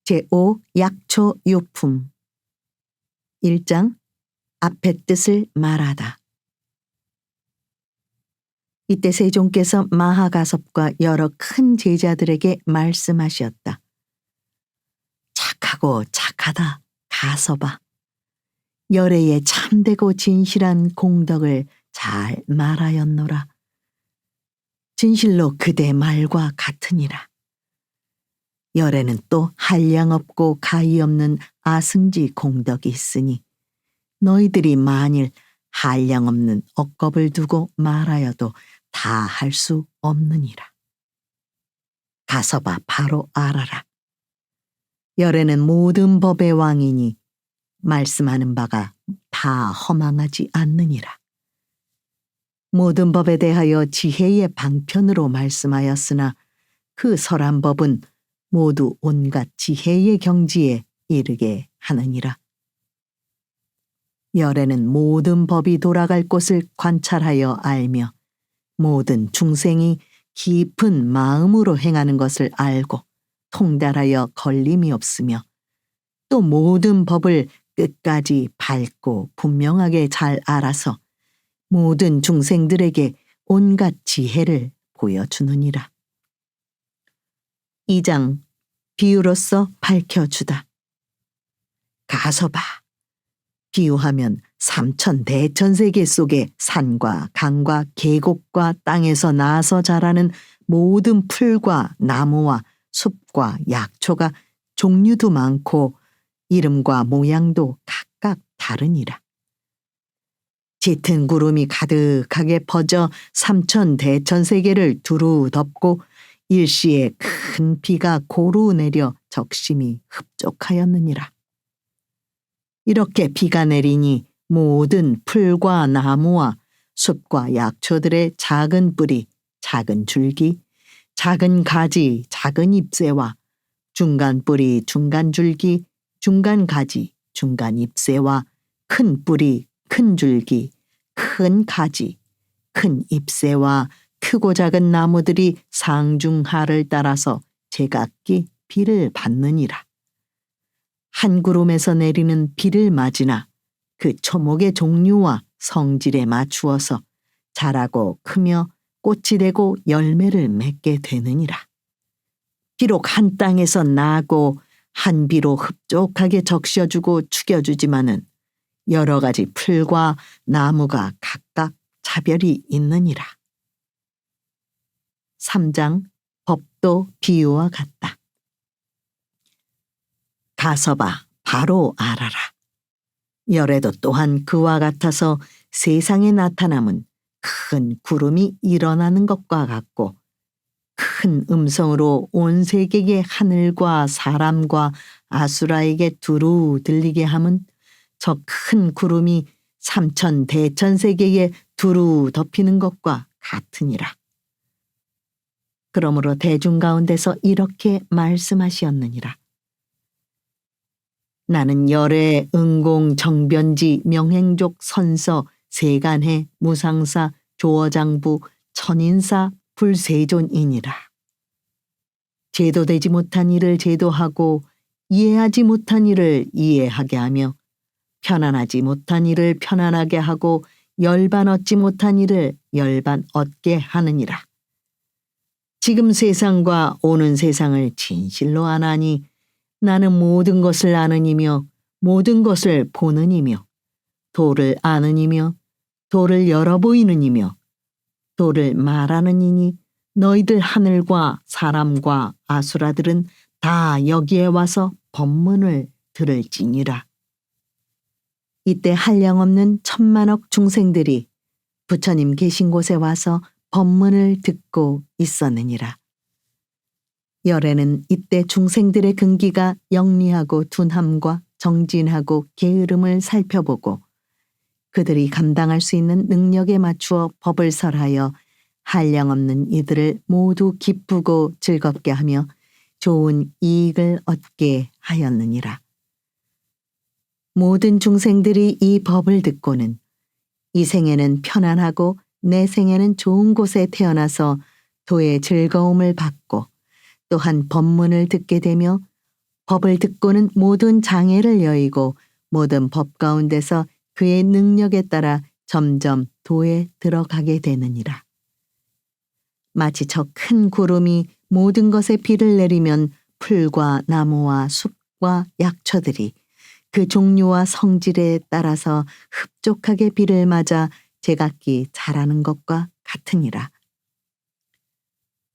제5 약초 유품 1장 앞의 뜻을 말하다. 이때 세종께서 마하가섭과 여러 큰 제자들에게 말씀하셨다. 착하고 착하다 가섭아. 열애의 참되고 진실한 공덕을 잘 말하였노라. 진실로 그대 말과 같으니라. 열애는 또 한량없고 가히 없는 아승지 공덕이 있으니 너희들이 만일 한량없는 억겁을 두고 말하여도 다 할 수 없느니라. 가섭아 바로 알아라. 열애는 모든 법의 왕이니 말씀하는 바가 다 허망하지 않느니라. 모든 법에 대하여 지혜의 방편으로 말씀하였으나 그 설한 법은 모두 온갖 지혜의 경지에 이르게 하느니라. 열애는 모든 법이 돌아갈 곳을 관찰하여 알며 모든 중생이 깊은 마음으로 행하는 것을 알고 통달하여 걸림이 없으며 또 모든 법을 끝까지 밝고 분명하게 잘 알아서 모든 중생들에게 온갖 지혜를 보여주느니라. 2장 비유로서 밝혀주다. 가섭아. 비유하면 삼천 대천세계 속의 산과 강과 계곡과 땅에서 나서 자라는 모든 풀과 나무와 숲과 약초가 종류도 많고 이름과 모양도 각각 다르니라. 짙은 구름이 가득하게 퍼져 삼천 대천세계를 두루 덮고 일시에 큰 비가 고루 내려 적심이 흡족하였느니라. 이렇게 비가 내리니 모든 풀과 나무와 숲과 약초들의 작은 뿌리, 작은 줄기, 작은 가지, 작은 잎새와 중간 뿌리, 중간 줄기, 중간 가지, 중간 잎새와 큰 뿌리, 큰 줄기, 큰 가지, 큰 잎새와 크고 작은 나무들이 상중하를 따라서 제각기 비를 받느니라. 한 구름에서 내리는 비를 맞으나 그 초목의 종류와 성질에 맞추어서 자라고 크며 꽃이 되고 열매를 맺게 되느니라. 비록 한 땅에서 나고 한 비로 흡족하게 적셔주고 축여주지만은 여러 가지 풀과 나무가 각각 차별이 있느니라. 3장 법도 비유와 같다. 가섭아 바로 알아라. 열애도 또한 그와 같아서 세상에 나타남은 큰 구름이 일어나는 것과 같고 큰 음성으로 온 세계의 하늘과 사람과 아수라에게 두루 들리게 함은 저 큰 구름이 삼천 대천세계에 두루 덮이는 것과 같으니라. 그러므로 대중 가운데서 이렇게 말씀하시었느니라. 나는 열애, 응공, 정변지, 명행족, 선서, 세간해, 무상사, 조어장부, 천인사, 불세존이니라. 제도되지 못한 일을 제도하고 이해하지 못한 일을 이해하게 하며 편안하지 못한 일을 편안하게 하고 열반 얻지 못한 일을 열반 얻게 하느니라. 지금 세상과 오는 세상을 진실로 아나니 나는 모든 것을 아는 이며 모든 것을 보는 이며 도를 아는 이며 도를 열어 보이는 이며 도를 말하는 이니 너희들 하늘과 사람과 아수라들은 다 여기에 와서 법문을 들을지니라. 이때 한량없는 천만억 중생들이 부처님 계신 곳에 와서 법문을 듣고 있었느니라. 열애는 이때 중생들의 근기가 영리하고 둔함과 정진하고 게으름을 살펴보고 그들이 감당할 수 있는 능력에 맞추어 법을 설하여 한량없는 이들을 모두 기쁘고 즐겁게 하며 좋은 이익을 얻게 하였느니라. 모든 중생들이 이 법을 듣고는 이 생에는 편안하고 내 생에는 좋은 곳에 태어나서 도의 즐거움을 받고 또한 법문을 듣게 되며 법을 듣고는 모든 장애를 여의고 모든 법 가운데서 그의 능력에 따라 점점 도에 들어가게 되느니라. 마치 저 큰 구름이 모든 것에 비를 내리면 풀과 나무와 숲과 약초들이 그 종류와 성질에 따라서 흡족하게 비를 맞아 제각기 자라는 것과 같으니라.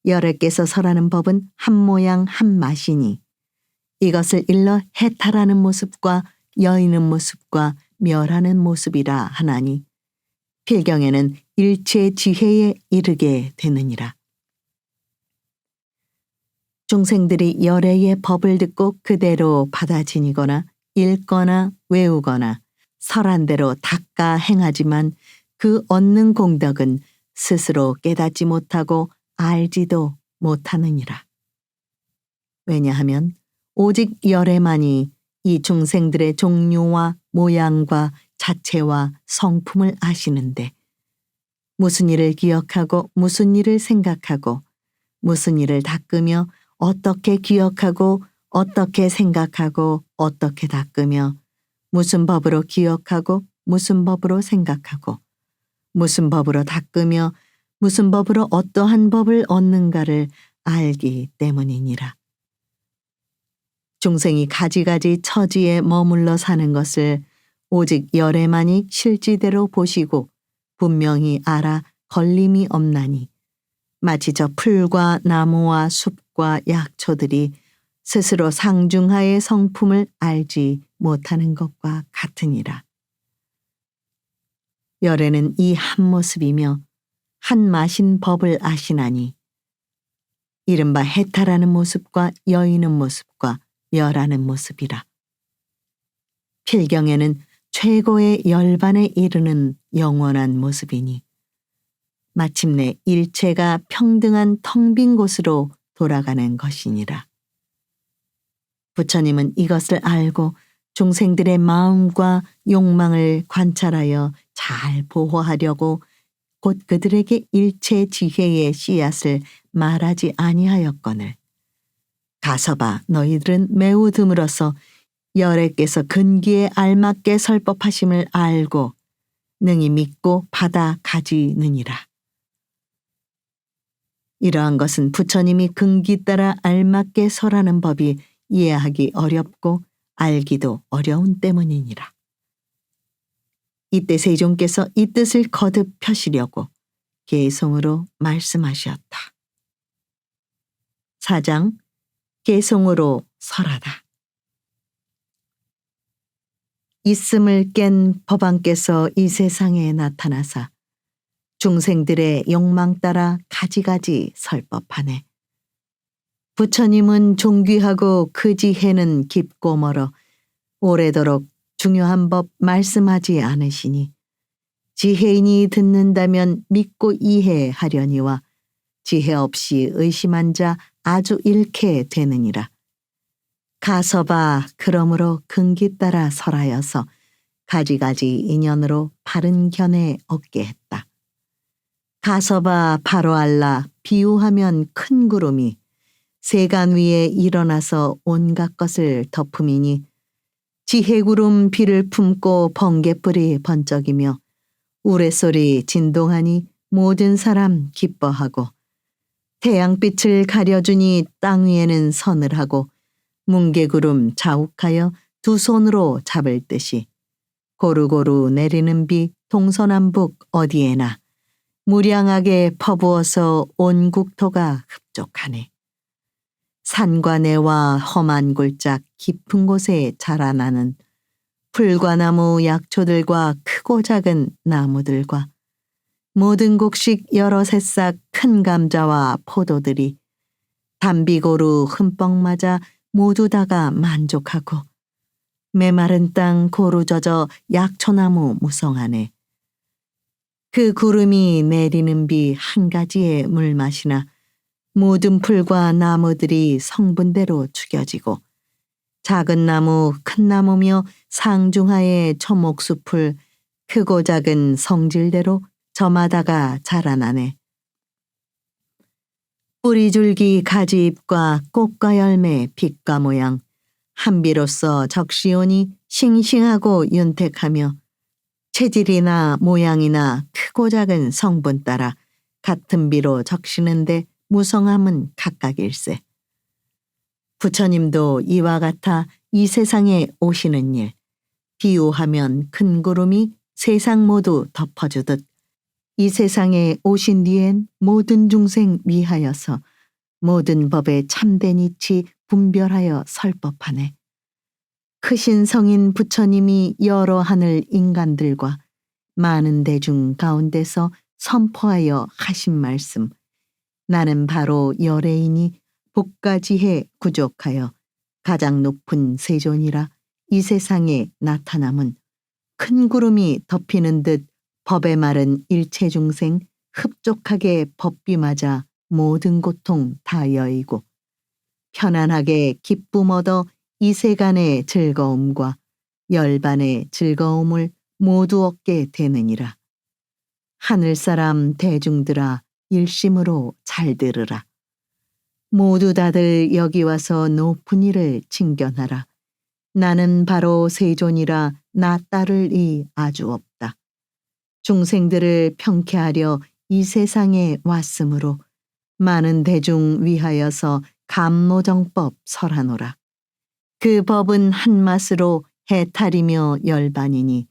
열에께서 설하는 법은 한 모양 한 맛이니 이것을 일러 해탈하는 모습과 여이는 모습과 멸하는 모습이라 하나니 필경에는 일체의 지혜에 이르게 되느니라. 중생들이 열애의 법을 듣고 그대로 받아 지니거나 읽거나 외우거나 설한 대로 닦아 행하지만 그 얻는 공덕은 스스로 깨닫지 못하고 알지도 못하느니라. 왜냐하면 오직 열애만이 이 중생들의 종류와 모양과 자체와 성품을 아시는데 무슨 일을 기억하고 무슨 일을 생각하고 무슨 일을 닦으며 어떻게 기억하고 어떻게 생각하고 어떻게 닦으며 무슨 법으로 기억하고 무슨 법으로 생각하고 무슨 법으로 닦으며 무슨 법으로 어떠한 법을 얻는가를 알기 때문이니라. 중생이 가지가지 처지에 머물러 사는 것을 오직 열애만이 실지대로 보시고 분명히 알아 걸림이 없나니 마치 저 풀과 나무와 숲과 약초들이 스스로 상중하의 성품을 알지 못하는 것과 같으니라. 열애는 이 한 모습이며 한 맛인 법을 아시나니 이른바 해탈하는 모습과 여이는 모습과 멸하는 모습이라. 필경에는 최고의 열반에 이르는 영원한 모습이니 마침내 일체가 평등한 텅 빈 곳으로 돌아가는 것이니라. 부처님은 이것을 알고 중생들의 마음과 욕망을 관찰하여 잘 보호하려고 곧 그들에게 일체 지혜의 씨앗을 말하지 아니하였거늘 가서봐 너희들은 매우 드물어서 열애께서 근기에 알맞게 설법하심을 알고 능히 믿고 받아 가지느니라. 이러한 것은 부처님이 근기 따라 알맞게 설하는 법이 이해하기 어렵고 알기도 어려운 때문이니라. 이때 세종께서 이 뜻을 거듭 펴시려고 개송으로 말씀하셨다. 4장 개송으로 설하다. 있음을 깬 법왕께서 이 세상에 나타나사 중생들의 욕망 따라 가지가지 설법하네. 부처님은 존귀하고 그 지혜는 깊고 멀어 오래도록 중요한 법 말씀하지 않으시니 지혜인이 듣는다면 믿고 이해하려니와 지혜 없이 의심한 자 아주 잃게 되느니라. 가서봐 그러므로 근기 따라 설하여서 가지가지 인연으로 바른 견해 얻게 했다. 가서봐 바로 알라 비유하면 큰 구름이 세간 위에 일어나서 온갖 것을 덮음이니 지혜구름 비를 품고 번개불이 번쩍이며 우레소리 진동하니 모든 사람 기뻐하고 태양빛을 가려주니 땅 위에는 서늘하고 뭉게구름 자욱하여 두 손으로 잡을 듯이 고루고루 내리는 비 동서남북 어디에나 무량하게 퍼부어서 온 국토가 흡족하네. 산과 내와 험한 골짝 깊은 곳에 자라나는 풀과 나무 약초들과 크고 작은 나무들과 모든 곡식 여러 새싹 큰 감자와 포도들이 담비고루 흠뻑 맞아 모두 다가 만족하고 메마른 땅 고루 젖어 약초나무 무성하네. 그 구름이 내리는 비 한 가지의 물맛이나 모든 풀과 나무들이 성분대로 죽여지고 작은 나무 큰 나무며 상중하의 초목숲을 크고 작은 성질대로 저마다가 자라나네. 뿌리줄기 가지잎과 꽃과 열매 빛과 모양 한비로서 적시오니 싱싱하고 윤택하며 체질이나 모양이나 크고 작은 성분 따라 같은 비로 적시는데 무성함은 각각일세. 부처님도 이와 같아 이 세상에 오시는 일, 비유하면 큰 구름이 세상 모두 덮어주듯 이 세상에 오신 뒤엔 모든 중생 위하여서 모든 법에 참된 이치 분별하여 설법하네. 크신 성인 부처님이 여러 하늘 인간들과 많은 대중 가운데서 선포하여 하신 말씀. 나는 바로 열애이니 복가지해 구족하여 가장 높은 세존이라 이 세상에 나타남은 큰 구름이 덮이는 듯 법에 마른 일체 중생 흡족하게 법비 맞아 모든 고통 다 여의고 편안하게 기쁨 얻어 이 세간의 즐거움과 열반의 즐거움을 모두 얻게 되느니라. 하늘사람 대중들아 일심으로 잘 들으라. 모두 다들 여기 와서 높은 일을 칭견하라. 나는 바로 세존이라 나 따를 이 아주 없다. 중생들을 평쾌하려 이 세상에 왔으므로 많은 대중 위하여서 감노정법 설하노라. 그 법은 한 맛으로 해탈이며 열반이니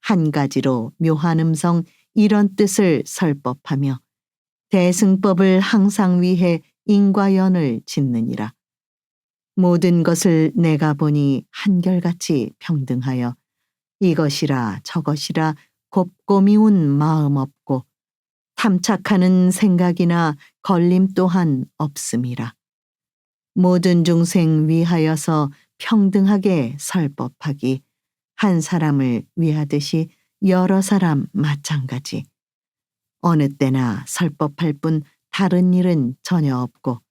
한 가지로 묘한 음성 이런 뜻을 설법하며 대승법을 항상 위해 인과연을 짓느니라. 모든 것을 내가 보니 한결같이 평등하여 이것이라 저것이라 곱고미운 마음 없고 탐착하는 생각이나 걸림 또한 없음이라. 모든 중생 위하여서 평등하게 설법하기 한 사람을 위하듯이 여러 사람 마찬가지. 어느 때나 설법할 뿐 다른 일은 전혀 없고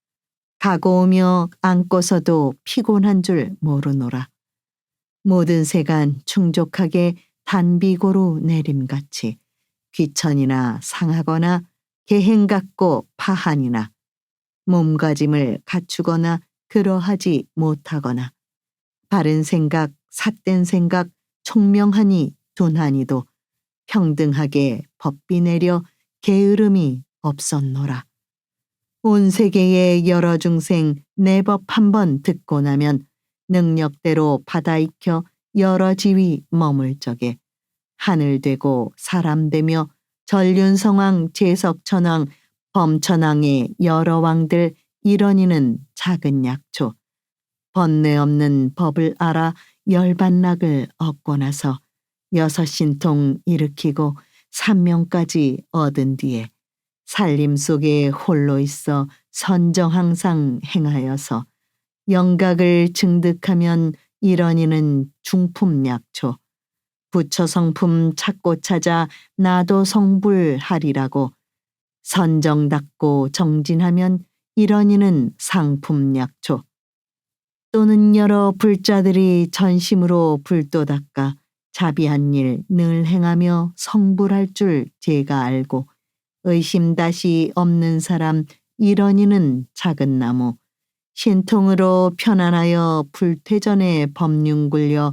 가고 오며 앉고서도 피곤한 줄 모르노라. 모든 세간 충족하게 단비고로 내림같이 귀천이나 상하거나 계행 같고 파한이나 몸가짐을 갖추거나 그러하지 못하거나 바른 생각, 삿된 생각, 총명하니 둔하니도 평등하게 법비 내려 게으름이 없었노라. 온 세계의 여러 중생 내 법 한 번 듣고 나면 능력대로 받아 익혀 여러 지위 머물 적에 하늘 되고 사람 되며 전륜성왕 제석천왕 범천왕의 여러 왕들 이런이는 작은 약초 번뇌 없는 법을 알아 열반락을 얻고 나서 여섯 신통 일으키고 삼명까지 얻은 뒤에 살림 속에 홀로 있어 선정 항상 행하여서 영각을 증득하면 이런이는 중품 약초 부처 성품 찾고 찾아 나도 성불하리라고 선정 닦고 정진하면 이런이는 상품 약초 또는 여러 불자들이 전심으로 불도 닦아 자비한 일 늘 행하며 성불할 줄 제가 알고 의심 다시 없는 사람 이런이는 작은 나무 신통으로 편안하여 불퇴전에 법륜 굴려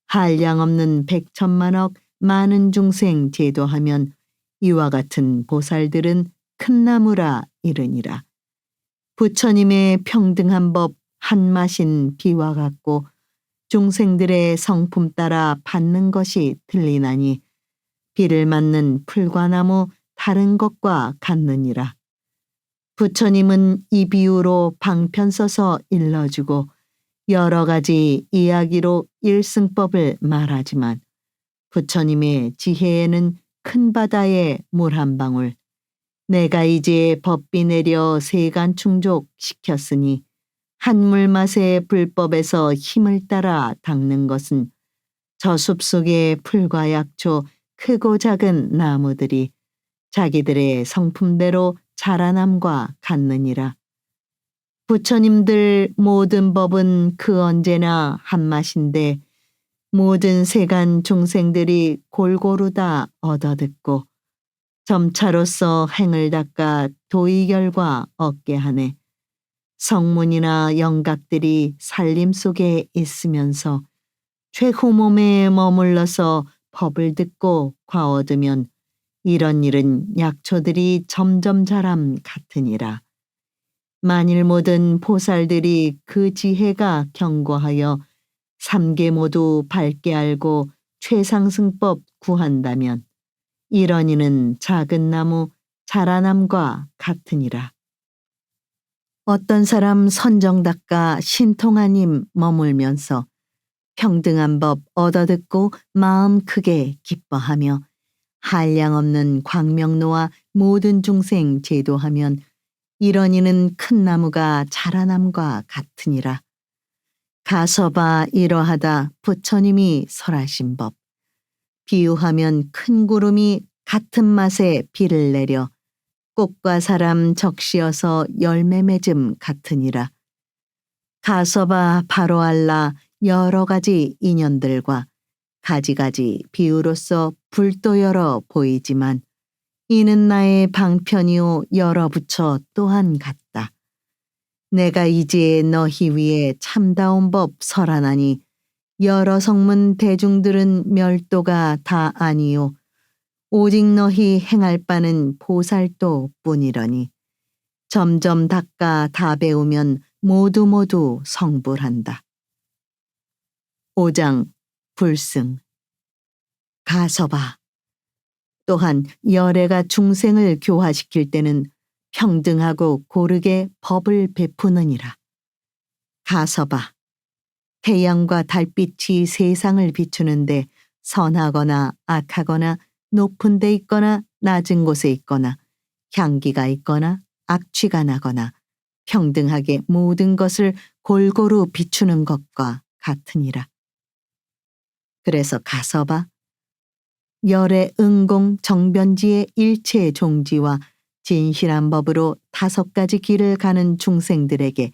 한량 없는 백천만억 많은 중생 제도하면 이와 같은 보살들은 큰 나무라 이르니라. 부처님의 평등한 법 한맛인 비와 같고 중생들의 성품 따라 받는 것이 틀리나니 비를 맞는 풀과 나무 다른 것과 같느니라. 부처님은 이 비유로 방편 써서 일러주고 여러 가지 이야기로 일승법을 말하지만 부처님의 지혜에는 큰 바다에 물 한 방울 내가 이제 법비 내려 세간 충족 시켰으니 한물 맛의 불법에서 힘을 따라 닦는 것은 저 숲속의 풀과 약초 크고 작은 나무들이 자기들의 성품대로 자라남과 같느니라. 부처님들 모든 법은 그 언제나 한맛인데 모든 세간 중생들이 골고루 다 얻어듣고 점차로서 행을 닦아 도의 결과 얻게 하네. 성문이나 영각들이 살림 속에 있으면서 최후 몸에 머물러서 법을 듣고 과어두면 이런 일은 약초들이 점점 자람 같으니라. 만일 모든 보살들이 그 지혜가 경고하여 삼계 모두 밝게 알고 최상승법 구한다면 이런 이는 작은 나무 자라남과 같으니라. 어떤 사람 선정닦아 신통하님 머물면서 평등한 법 얻어듣고 마음 크게 기뻐하며 한량없는 광명로와 모든 중생 제도하면 이런 이는 큰 나무가 자라남과 같으니라. 가서봐 이러하다 부처님이 설하신 법. 비유하면 큰 구름이 같은 맛에 비를 내려 꽃과 사람 적시어서 열매 맺음 같으니라. 가서봐 바로 알라 여러 가지 인연들과 가지가지 비유로서 불도 여러 보이지만 이는 나의 방편이요 여러 부처 또한 같다. 내가 이제 너희 위에 참다운 법 설하나니 여러 성문 대중들은 멸도가 다 아니요 오직 너희 행할 바는 보살도 뿐이러니 점점 닦아 다 배우면 모두 성불한다. 5장 불승. 가서봐. 또한 열애가 중생을 교화시킬 때는 평등하고 고르게 법을 베푸느니라. 가서봐. 태양과 달빛이 세상을 비추는데 선하거나 악하거나 높은 데 있거나 낮은 곳에 있거나 향기가 있거나 악취가 나거나 평등하게 모든 것을 골고루 비추는 것과 같으니라. 그래서 가서봐. 열의 응공 정변지의 일체의 종지와 진실한 법으로 5가지 길을 가는 중생들에게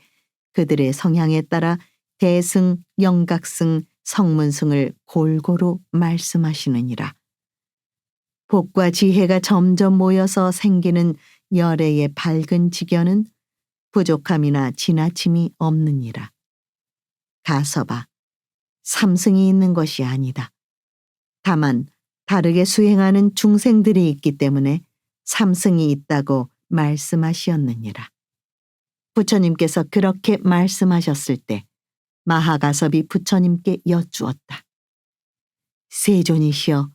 그들의 성향에 따라 대승, 영각승, 성문승을 골고루 말씀하시느니라. 복과 지혜가 점점 모여서 생기는 열애의 밝은 지견은 부족함이나 지나침이 없느니라. 가서봐. 삼승이 있는 것이 아니다. 다만 다르게 수행하는 중생들이 있기 때문에 삼승이 있다고 말씀하시었느니라. 부처님께서 그렇게 말씀하셨을 때 마하가섭이 부처님께 여쭈었다. 세존이시여,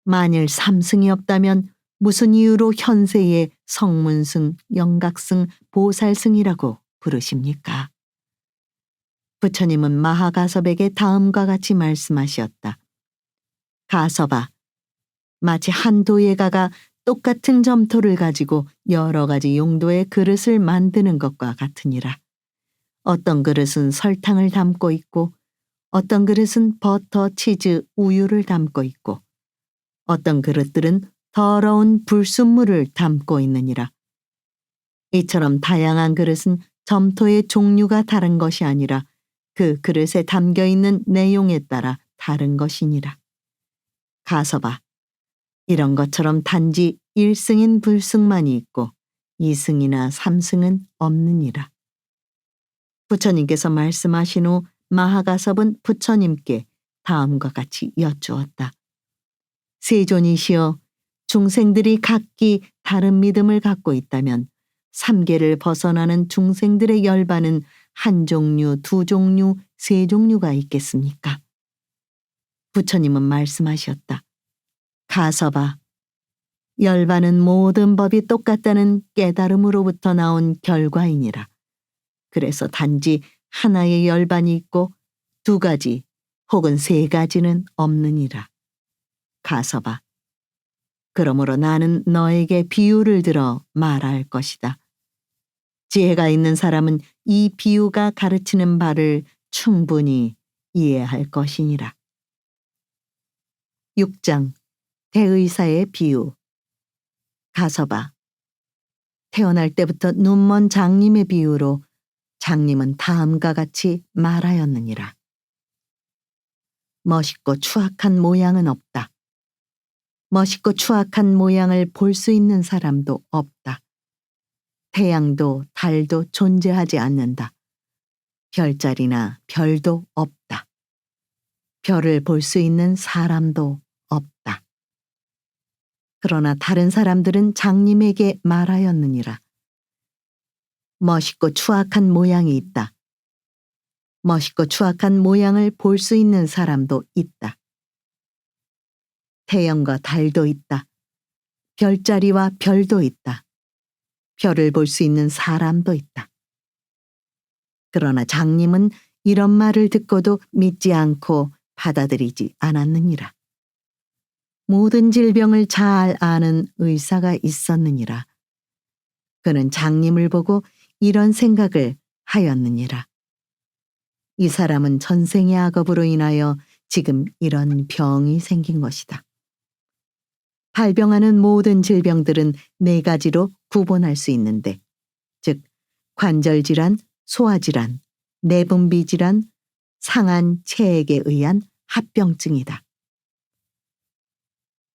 만일 삼승이 없다면 무슨 이유로 현세에 성문승, 영각승, 보살승이라고 부르십니까? 부처님은 마하가섭에게 다음과 같이 말씀하셨다. 가섭아, 마치 한 도예가가 똑같은 점토를 가지고 여러 가지 용도의 그릇을 만드는 것과 같으니라. 어떤 그릇은 설탕을 담고 있고 어떤 그릇은 버터, 치즈, 우유를 담고 있고 어떤 그릇들은 더러운 불순물을 담고 있느니라. 이처럼 다양한 그릇은 점토의 종류가 다른 것이 아니라 그 그릇에 담겨 있는 내용에 따라 다른 것이니라. 가서봐. 이런 것처럼 단지 1승인 불승만이 있고 2승이나 3승은 없느니라. 부처님께서 말씀하신 후 마하가섭은 부처님께 다음과 같이 여쭈었다. 세존이시여, 중생들이 각기 다른 믿음을 갖고 있다면 3계를 벗어나는 중생들의 열반은 한 종류, 2종류, 3종류가 있겠습니까? 부처님은 말씀하셨다. 가서봐. 열반은 모든 법이 똑같다는 깨달음으로부터 나온 결과이니라. 그래서 단지 하나의 열반이 있고 2가지 혹은 3가지는 없느니라. 가서봐. 그러므로 나는 너에게 비유를 들어 말할 것이다. 지혜가 있는 사람은 이 비유가 가르치는 바를 충분히 이해할 것이니라. 6장 대의사의 비유. 가서봐. 태어날 때부터 눈먼 장님의 비유로 장님은 다음과 같이 말하였느니라. 멋있고 추악한 모양은 없다. 멋있고 추악한 모양을 볼 수 있는 사람도 없다. 태양도 달도 존재하지 않는다. 별자리나 별도 없다. 별을 볼 수 있는 사람도 없다. 그러나 다른 사람들은 장님에게 말하였느니라. 멋있고 추악한 모양이 있다. 멋있고 추악한 모양을 볼 수 있는 사람도 있다. 태양과 달도 있다. 별자리와 별도 있다. 별을 볼 수 있는 사람도 있다. 그러나 장님은 이런 말을 듣고도 믿지 않고 받아들이지 않았느니라. 모든 질병을 잘 아는 의사가 있었느니라. 그는 장님을 보고 이런 생각을 하였느니라. 이 사람은 전생의 악업으로 인하여 지금 이런 병이 생긴 것이다. 발병하는 모든 질병들은 네 가지로 구분할 수 있는데, 즉 관절질환, 소화질환, 내분비질환, 상한 체액에 의한 합병증이다.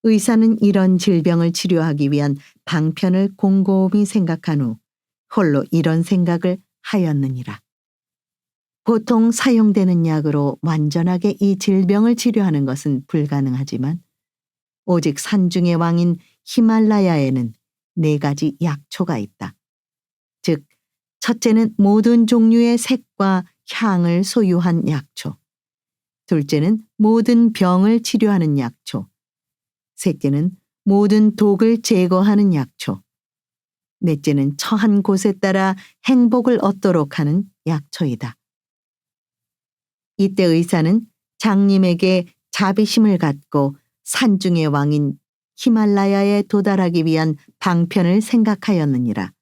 의사는 이런 질병을 치료하기 위한 방편을 곰곰이 생각한 후 홀로 이런 생각을 하였느니라. 보통 사용되는 약으로 완전하게 이 질병을 치료하는 것은 불가능하지만 오직 산중의 왕인 히말라야에는 네 가지 약초가 있다. 즉, 첫째는 모든 종류의 색과 향을 소유한 약초. 둘째는 모든 병을 치료하는 약초. 셋째는 모든 독을 제거하는 약초. 넷째는 처한 곳에 따라 행복을 얻도록 하는 약초이다. 이때 의사는 장님에게 자비심을 갖고 산중의 왕인 히말라야에 도달하기 위한 방편을 생각하였느니라.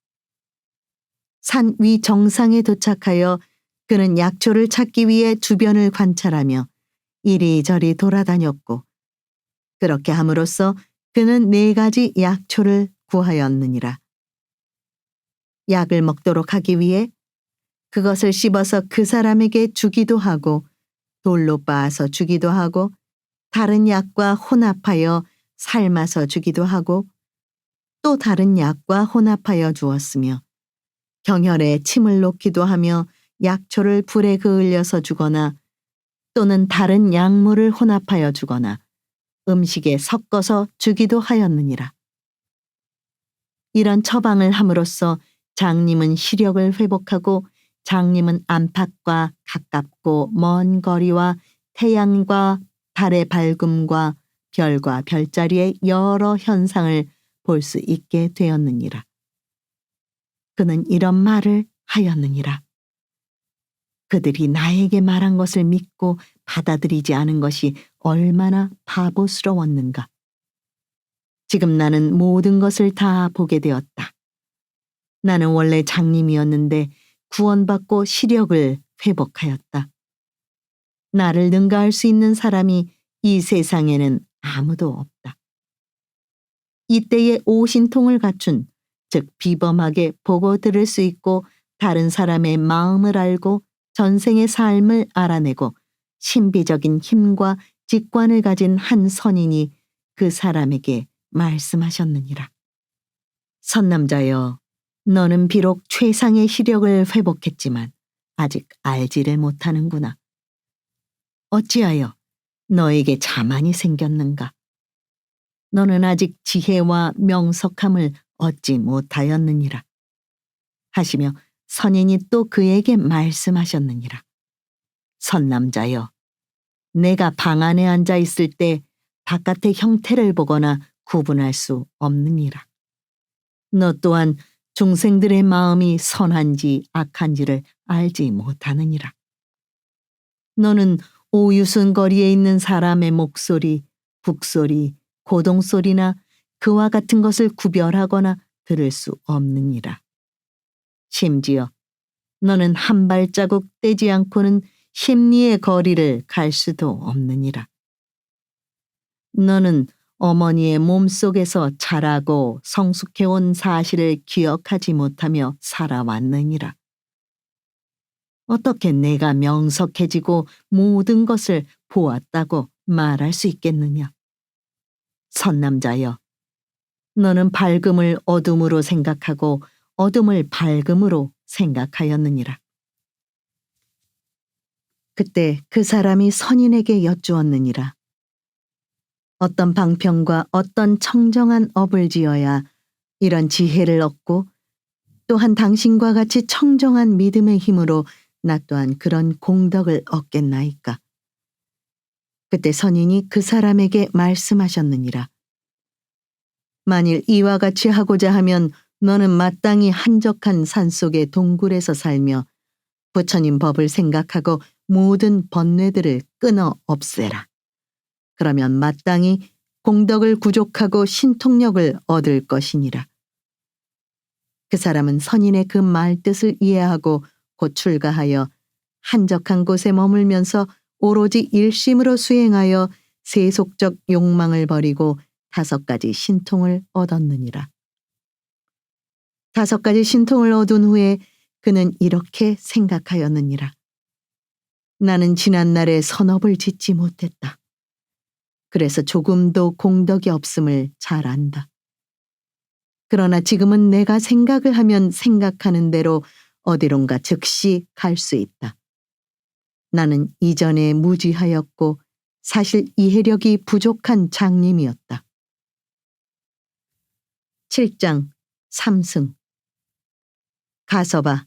산 위 정상에 도착하여 그는 약초를 찾기 위해 주변을 관찰하며 이리저리 돌아다녔고, 그렇게 함으로써 그는 네 가지 약초를 구하였느니라. 약을 먹도록 하기 위해 그것을 씹어서 그 사람에게 주기도 하고, 돌로 빻아서 주기도 하고, 다른 약과 혼합하여 삶아서 주기도 하고, 또 다른 약과 혼합하여 주었으며, 경혈에 침을 놓기도 하며 약초를 불에 그을려서 주거나 또는 다른 약물을 혼합하여 주거나 음식에 섞어서 주기도 하였느니라. 이런 처방을 함으로써 장님은 시력을 회복하고 장님은 안팎과 가깝고 먼 거리와 태양과 달의 밝음과 별과 별자리의 여러 현상을 볼 수 있게 되었느니라. 그는 이런 말을 하였느니라. 그들이 나에게 말한 것을 믿고 받아들이지 않은 것이 얼마나 바보스러웠는가. 지금 나는 모든 것을 다 보게 되었다. 나는 원래 장님이었는데 구원받고 시력을 회복하였다. 나를 능가할 수 있는 사람이 이 세상에는 아무도 없다. 이때에 오신통을 갖춘, 즉 비범하게 보고 들을 수 있고 다른 사람의 마음을 알고 전생의 삶을 알아내고 신비적인 힘과 직관을 가진 한 선인이 그 사람에게 말씀하셨느니라. 선남자여, 너는 비록 최상의 시력을 회복했지만 아직 알지를 못하는구나. 어찌하여 너에게 자만이 생겼는가? 너는 아직 지혜와 명석함을 얻지 못하였느니라. 하시며 선인이 또 그에게 말씀하셨느니라. 선남자여, 내가 방 안에 앉아 있을 때 바깥의 형태를 보거나 구분할 수 없느니라. 너 또한 중생들의 마음이 선한지 악한지를 알지 못하느니라. 너는 오유순 거리에 있는 사람의 목소리, 북소리, 고동소리나 그와 같은 것을 구별하거나 들을 수 없느니라. 심지어 너는 한 발자국 떼지 않고는 심리의 거리를 갈 수도 없느니라. 너는 어머니의 몸속에서 자라고 성숙해온 사실을 기억하지 못하며 살아왔느니라. 어떻게 내가 명석해지고 모든 것을 보았다고 말할 수 있겠느냐? 선남자여, 너는 밝음을 어둠으로 생각하고 어둠을 밝음으로 생각하였느니라. 그때 그 사람이 선인에게 여쭈었느니라. 어떤 방편과 어떤 청정한 업을 지어야 이런 지혜를 얻고 또한 당신과 같이 청정한 믿음의 힘으로 나 또한 그런 공덕을 얻겠나이까. 그때 선인이 그 사람에게 말씀하셨느니라. 만일 이와 같이 하고자 하면 너는 마땅히 한적한 산속의 동굴에서 살며 부처님 법을 생각하고 모든 번뇌들을 끊어 없애라. 그러면 마땅히 공덕을 구족하고 신통력을 얻을 것이니라. 그 사람은 선인의 그 말뜻을 이해하고 곧 출가하여 한적한 곳에 머물면서 오로지 일심으로 수행하여 세속적 욕망을 버리고 5가지 신통을 얻었느니라. 5가지 신통을 얻은 후에 그는 이렇게 생각하였느니라. 나는 지난날에 선업을 짓지 못했다. 그래서 조금도 공덕이 없음을 잘 안다. 그러나 지금은 내가 생각을 하면 생각하는 대로 어디론가 즉시 갈 수 있다. 나는 이전에 무지하였고 사실 이해력이 부족한 장님이었다. 7장 3승. 가서 봐.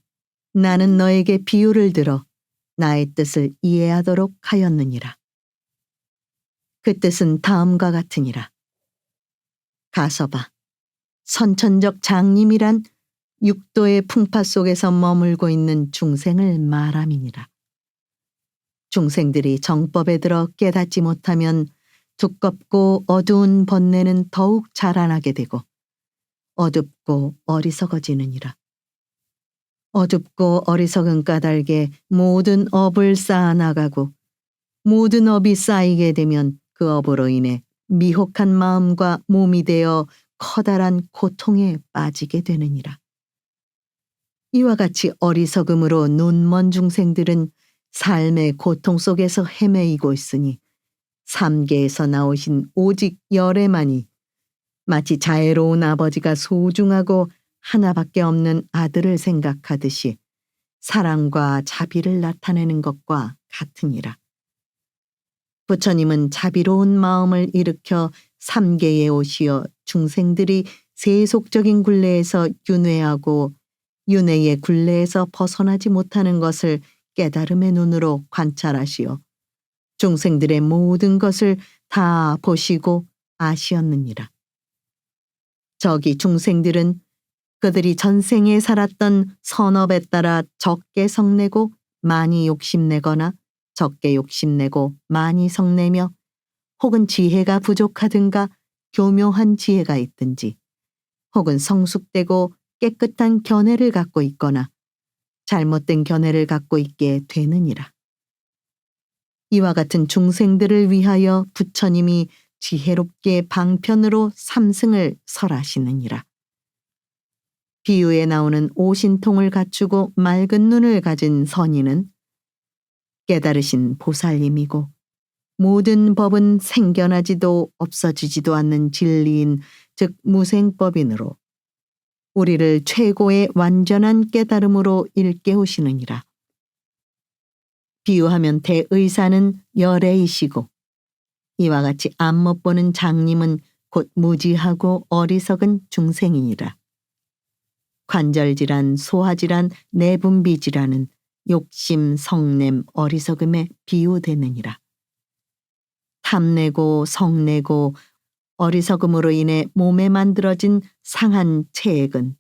나는 너에게 비유를 들어 나의 뜻을 이해하도록 하였느니라. 그 뜻은 다음과 같으니라. 가서 봐. 선천적 장님이란 육도의 풍파 속에서 머물고 있는 중생을 말함이니라. 중생들이 정법에 들어 깨닫지 못하면 두껍고 어두운 번뇌는 더욱 자라나게 되고 어둡고 어리석어지느니라. 어둡고 어리석은 까닭에 모든 업을 쌓아나가고 모든 업이 쌓이게 되면 그 업으로 인해 미혹한 마음과 몸이 되어 커다란 고통에 빠지게 되느니라. 이와 같이 어리석음으로 눈먼 중생들은 삶의 고통 속에서 헤매이고 있으니 삼계에서 나오신 오직 열애만이 마치 자애로운 아버지가 소중하고 하나밖에 없는 아들을 생각하듯이 사랑과 자비를 나타내는 것과 같으니라. 부처님은 자비로운 마음을 일으켜 삼계에 오시어 중생들이 세속적인 굴레에서 윤회하고 윤회의 굴레에서 벗어나지 못하는 것을 깨달음의 눈으로 관찰하시어 중생들의 모든 것을 다 보시고 아시었느니라. 저기 중생들은 그들이 전생에 살았던 선업에 따라 적게 성내고 많이 욕심내거나 적게 욕심내고 많이 성내며 혹은 지혜가 부족하든가 교묘한 지혜가 있든지 혹은 성숙되고 깨끗한 견해를 갖고 있거나 잘못된 견해를 갖고 있게 되느니라. 이와 같은 중생들을 위하여 부처님이 지혜롭게 방편으로 삼승을 설하시느니라. 비유에 나오는 오신통을 갖추고 맑은 눈을 가진 선인은 깨달으신 보살님이고 모든 법은 생겨나지도 없어지지도 않는 진리인 즉 무생법인으로 우리를 최고의 완전한 깨달음으로 일깨우시느니라. 비유하면 대의사는 열애이시고 이와 같이 안못 보는 장님은 곧 무지하고 어리석은 중생이니라. 관절질환, 소화질환, 내분비질환은 욕심, 성냄, 어리석음에 비유되느니라. 탐내고 성내고 어리석음으로 인해 몸에 만들어진 상한 체액은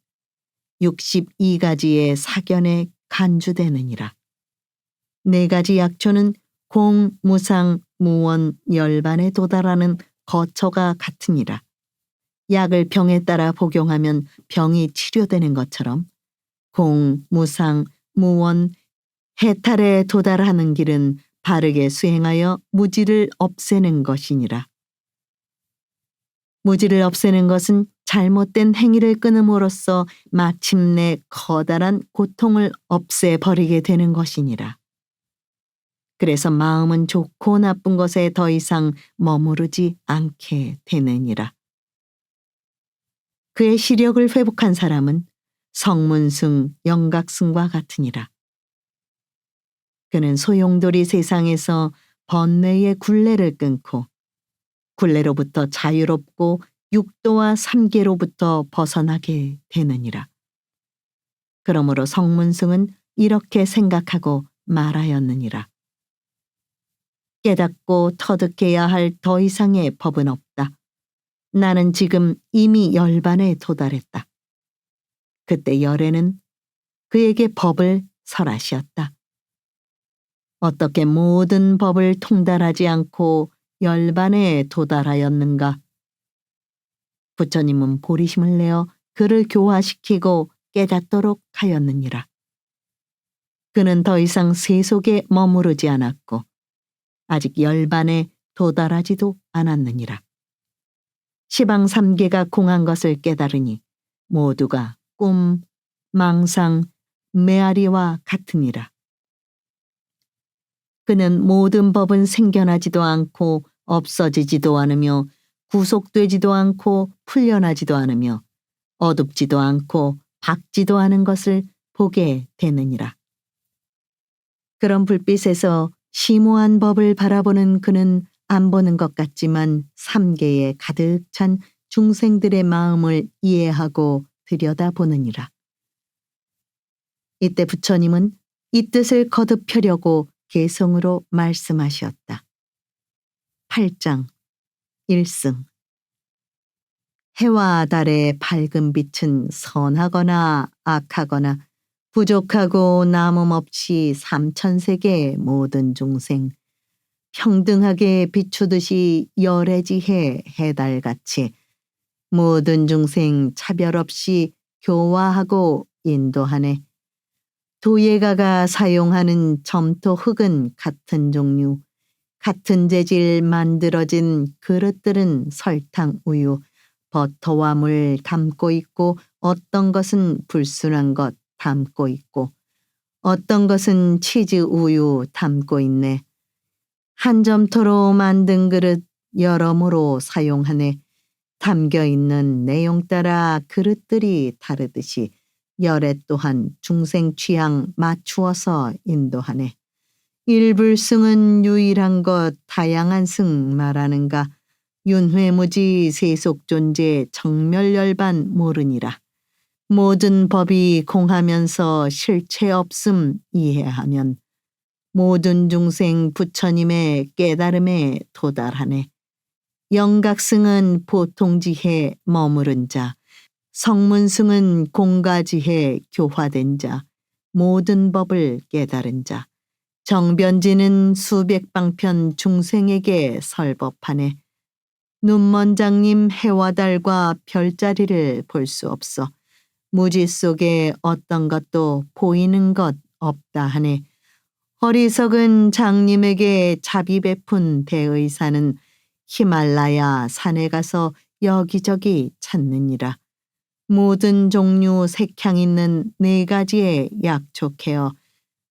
62가지의 사견에 간주되느니라. 4가지 약초는 공, 무상, 무원, 열반에 도달하는 거처가 같으니라. 약을 병에 따라 복용하면 병이 치료되는 것처럼 공, 무상, 무원, 해탈에 도달하는 길은 바르게 수행하여 무지를 없애는 것이니라. 무지를 없애는 것은 잘못된 행위를 끊음으로써 마침내 커다란 고통을 없애버리게 되는 것이니라. 그래서 마음은 좋고 나쁜 것에 더 이상 머무르지 않게 되느니라. 그의 시력을 회복한 사람은 성문승, 영각승과 같으니라. 그는 소용돌이 세상에서 번뇌의 굴레를 끊고 굴레로부터 자유롭고 육도와 삼계로부터 벗어나게 되느니라. 그러므로 성문승은 이렇게 생각하고 말하였느니라. 깨닫고 터득해야 할 더 이상의 법은 없다. 나는 지금 이미 열반에 도달했다. 그때 열애는 그에게 법을 설하시었다. 어떻게 모든 법을 통달하지 않고 열반에 도달하였는가? 부처님은 보리심을 내어 그를 교화시키고 깨닫도록 하였느니라. 그는 더 이상 세속에 머무르지 않았고 아직 열반에 도달하지도 않았느니라. 시방 삼계가 공한 것을 깨달으니 모두가 꿈, 망상, 메아리와 같으니라. 그는 모든 법은 생겨나지도 않고 없어지지도 않으며 구속되지도 않고 풀려나지도 않으며 어둡지도 않고 밝지도 않은 것을 보게 되느니라. 그런 불빛에서 심오한 법을 바라보는 그는 안 보는 것 같지만 삼계에 가득 찬 중생들의 마음을 이해하고 들여다보느니라. 이때 부처님은 이 뜻을 거듭 펴려고 개성으로 말씀하셨다. 8장 1승. 해와 달의 밝은 빛은 선하거나 악하거나 부족하고 남음없이 삼천세계의 모든 중생 평등하게 비추듯이 열애지해 해달같이 모든 중생 차별 없이 교화하고 인도하네. 도예가가 사용하는 점토 흙은 같은 종류, 같은 재질 만들어진 그릇들은 설탕, 우유, 버터와 물 담고 있고 어떤 것은 불순한 것 담고 있고 어떤 것은 치즈 우유 담고 있네. 한 점토로 만든 그릇 여러모로 사용하네. 담겨있는 내용 따라 그릇들이 다르듯이 열애 또한 중생 취향 맞추어서 인도하네. 일불승은 유일한 것 다양한 승 말하는가. 윤회무지 세속존재 정멸열반 모르니라. 모든 법이 공하면서 실체 없음 이해하면 모든 중생 부처님의 깨달음에 도달하네. 영각승은 보통지해 머무른 자, 성문승은 공가지해 교화된 자, 모든 법을 깨달은 자, 정변지는 수백 방편 중생에게 설법하네. 눈먼장님 해와 달과 별자리를 볼 수 없어. 무지 속에 어떤 것도 보이는 것 없다 하네. 어리석은 장님에게 자비 베푼 대의사는 히말라야 산에 가서 여기저기 찾느니라. 모든 종류 색향 있는 4가지의 약촉해어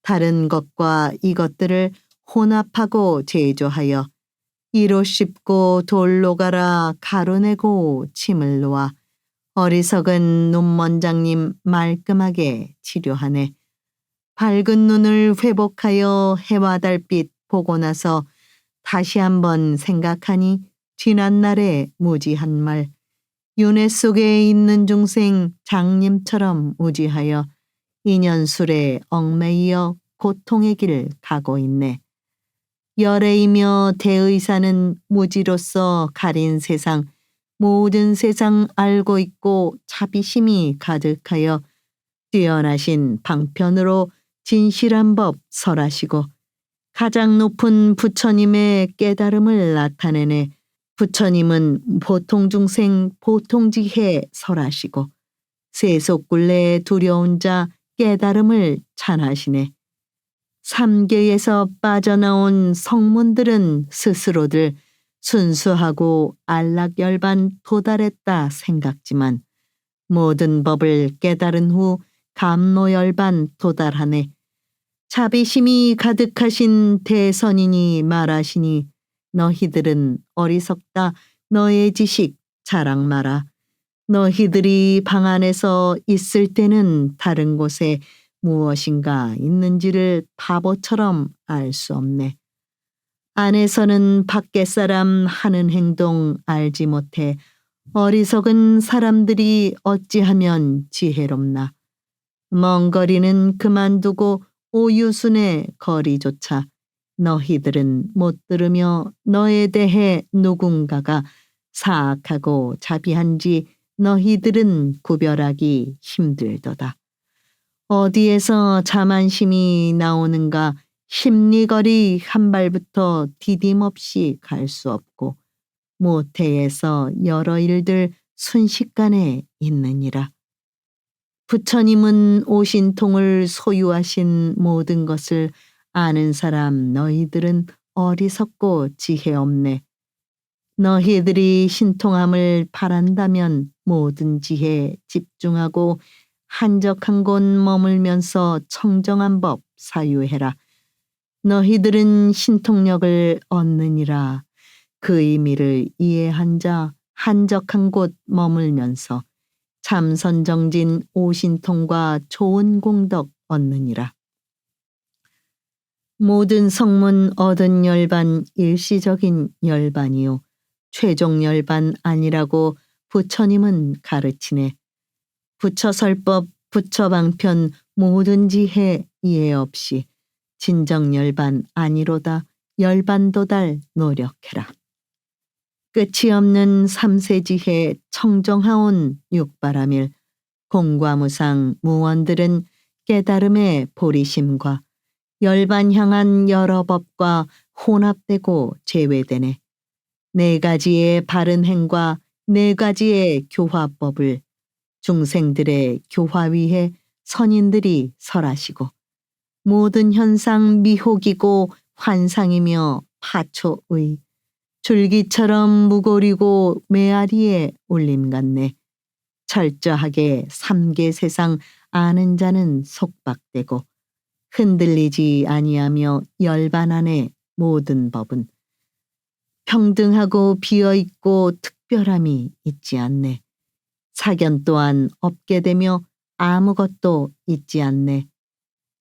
다른 것과 이것들을 혼합하고 제조하여 이로 씹고 돌로 갈아 가루내고 침을 놓아 어리석은 눈먼장님 말끔하게 치료하네. 밝은 눈을 회복하여 해와 달빛 보고 나서 다시 한번 생각하니 지난날의 무지한 말 윤회 속에 있는 중생 장님처럼 무지하여 인연술에 얽매이어 고통의 길 가고 있네. 열애이며 대의사는 무지로서 가린 세상 모든 세상 알고 있고 자비심이 가득하여 뛰어나신 방편으로 진실한 법 설하시고 가장 높은 부처님의 깨달음을 나타내네. 부처님은 보통 중생 보통지해 설하시고 세속굴레에 두려운 자 깨달음을 찬하시네. 삼계에서 빠져나온 성문들은 스스로들 순수하고 안락열반 도달했다 생각지만 모든 법을 깨달은 후 감노열반 도달하네. 자비심이 가득하신 대선인이 말하시니 너희들은 어리석다. 너의 지식 자랑 마라. 너희들이 방 안에서 있을 때는 다른 곳에 무엇인가 있는지를 바보처럼 알 수 없네. 안에서는 밖에 사람 하는 행동 알지 못해 어리석은 사람들이 어찌하면 지혜롭나. 먼 거리는 그만두고 오유순의 거리조차 너희들은 못 들으며 너에 대해 누군가가 사악하고 자비한지 너희들은 구별하기 힘들도다. 어디에서 자만심이 나오는가 십리거리 한 발부터 디딤없이 갈 수 없고 모태에서 여러 일들 순식간에 있느니라. 부처님은 오신통을 소유하신 모든 것을 아는 사람 너희들은 어리석고 지혜 없네. 너희들이 신통함을 바란다면 모든 지혜에 집중하고 한적한 곳 머물면서 청정한 법 사유해라. 너희들은 신통력을 얻느니라. 그 의미를 이해한 자 한적한 곳 머물면서 참선정진 오신통과 좋은 공덕 얻느니라. 모든 성문 얻은 열반 일시적인 열반이요 최종 열반 아니라고 부처님은 가르치네. 부처설법, 부처방편 모든 지혜 이해 없이 진정 열반 아니로다 열반도달 노력해라. 끝이 없는 삼세지혜 청정하온 육바라밀 공과무상 무원들은 깨달음의 보리심과 열반 향한 여러 법과 혼합되고 제외되네. 네 가지의 바른 행과 네 가지의 교화법을 중생들의 교화 위에 선인들이 설하시고 모든 현상 미혹이고 환상이며 파초의 줄기처럼 무고리고 메아리에 올림 같네. 철저하게 삼계 세상 아는 자는 속박되고 흔들리지 아니하며 열반 안의 모든 법은 평등하고 비어있고 특별함이 있지 않네. 사견 또한 없게 되며 아무것도 있지 않네.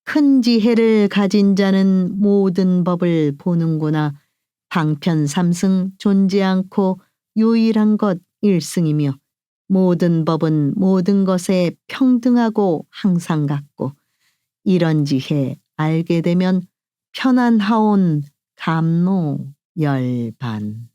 큰 지혜를 가진 자는 모든 법을 보는구나. 방편 삼승 존재 않고 유일한 것 일승이며 모든 법은 모든 것에 평등하고 항상 같고 이런 지혜 알게 되면 편안하온 감노 열반.